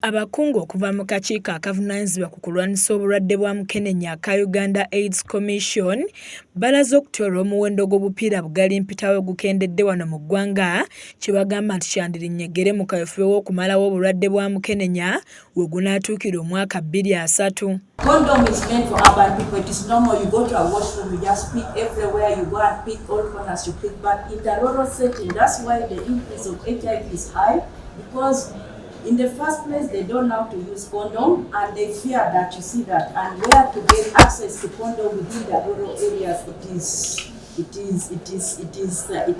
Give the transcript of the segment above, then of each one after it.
Abakungu okuva mu kakiiko akavunaanyizibwa ku kulwanyisa obulwadde bwa Mukenenya aka Uganda AIDS Commission balaze okutyolwa omuwendo gw'obupiira bugali mpitawo gukendedde wano mu ggwanga kye bagamba nti kyandirinnyeggere mu kaweefube w'okumalawo obulwadde bwa Mukenenya we gunaatuukira omwaka 2030. Condom is meant for urban people. It is normal. You go to a washroom, you just pick everywhere you go and pick all corners you pick. But in the rural setting, that's why the increase of HIV is high, because in the first place, they don't know how to use condom, and they fear that you see that, and where to get access to condom within the rural areas, it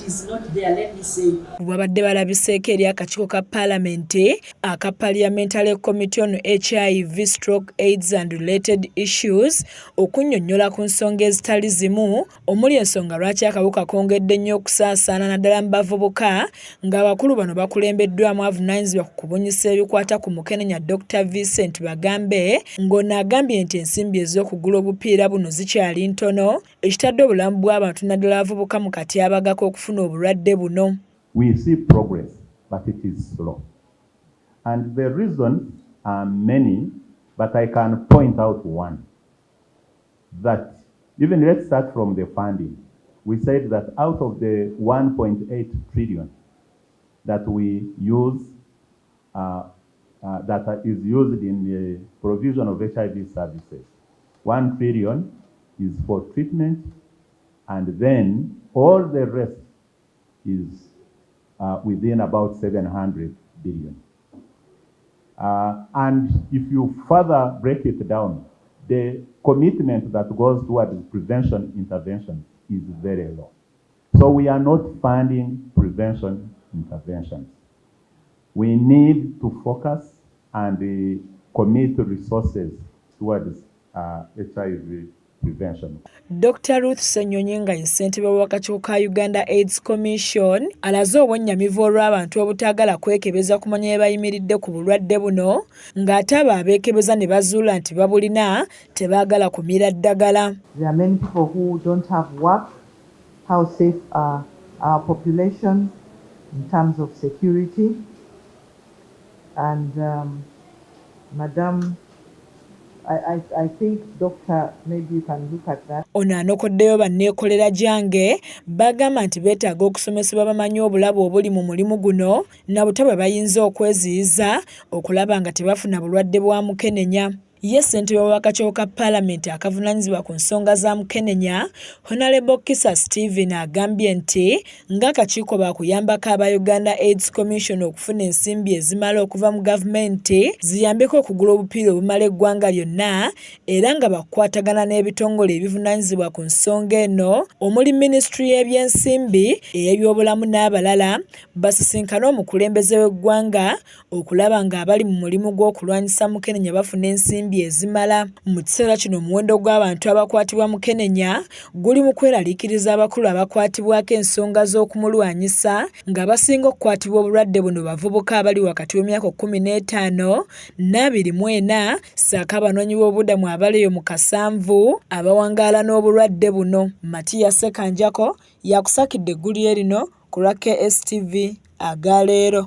is not there, let me say. Wabadde balabiseeko eri akakiiko ka Paalamenti aka Parliamentary Committee on HIV, Stroke, AIDS and Related Issues okunnyonnyola ku nsonga ezitali zimu omuli ensonga lwaki akawuka kongedde nnyo okusaasaana naddala mu bavubuka ng'abakulu bano bakulembeddwamu avunaanyizibwa ku kubunyisa ebikwata ku Mukenenya Dr. Vincent Bagambe ng'ono agambye nti ensimbi ez'okugula obupiira buno zikyali ntono ekitadde obulamu bw'abantu naddala abavubuka mu katyabaga k'okufuna obulwadde buno. We see progress, but it is slow. And the reasons are many, but I can point out one. That even let's start from the funding. We said that out of the 1.8 trillion that we use, that is used in the provision of HIV services, 1 trillion is for treatment, and then all the rest is within about 700 billion. And if you further break it down, the commitment that goes towards prevention intervention is very low. So we are not funding prevention interventions. We need to focus and commit resources towards HIV prevention. Dr. Ruth Senyonyi nga ye ssentebe w'akakiiko ka Uganda AIDS Commission alaze obwennyamivu olw'abantu obutaagala kwekebeza kumanya bye bayimiridde ku bulwadde buno ng'ate abo abeekebeza ne bazuula nti babulina tebaagala kumira ddagala. There are many people who don't have work. How safe are our population in terms of security? And Madam, I think, Doctor, maybe you can look at that. Ono anokoddeyo banneekolera gyange bagamba nti beetaaga okusomesebwa bamanyi obulabu obuli mu mulimu guno na bute bwe bayinza okweziyiza okulaba nga tebafuna bulwadde bwa Mukenenya. Ye ssentebe w'akakiiko ka Paalamenti akavunaanyizibwa ku nsonga za Mukenenya, Honorable Kisa Stephen agambye nti ng'akakiiko baakuyambako aba Uganda AIDS Commission okufuna ensimbi ezimala okuva mu gavumenti ziyambeko okugula obupiira obumala eggwanga lyonna era nga bakwatagana n'ebitongole ebivunaanyizibwa ku nsonga eno omuli Ministry y'ebyensimbi, ey'ebyobulamu n'abalala basisinkane omukulembeze w'eggwanga okulaba ng'abali mu mulimu gw'okulwanyisa Mukenenya bafuna ensimbi ezimala. Mu kiseera kino omuwendo gw'abantu abakwatibwa Mukenenya guli mu kweraliikiriza abakulu abakwatibwako ensonga z'okumulwanyisa nga basinga okukwatibwa obulwadde buno bavubuka abali wakati w'emyaka 15 n'24 ssaako abanoonyi b'obubudamu abali mu 7 abawangaala n'obulwadde buno. Matiya Sekanjako yakusakidde eggulire lino ku lwa KSTV agaleero.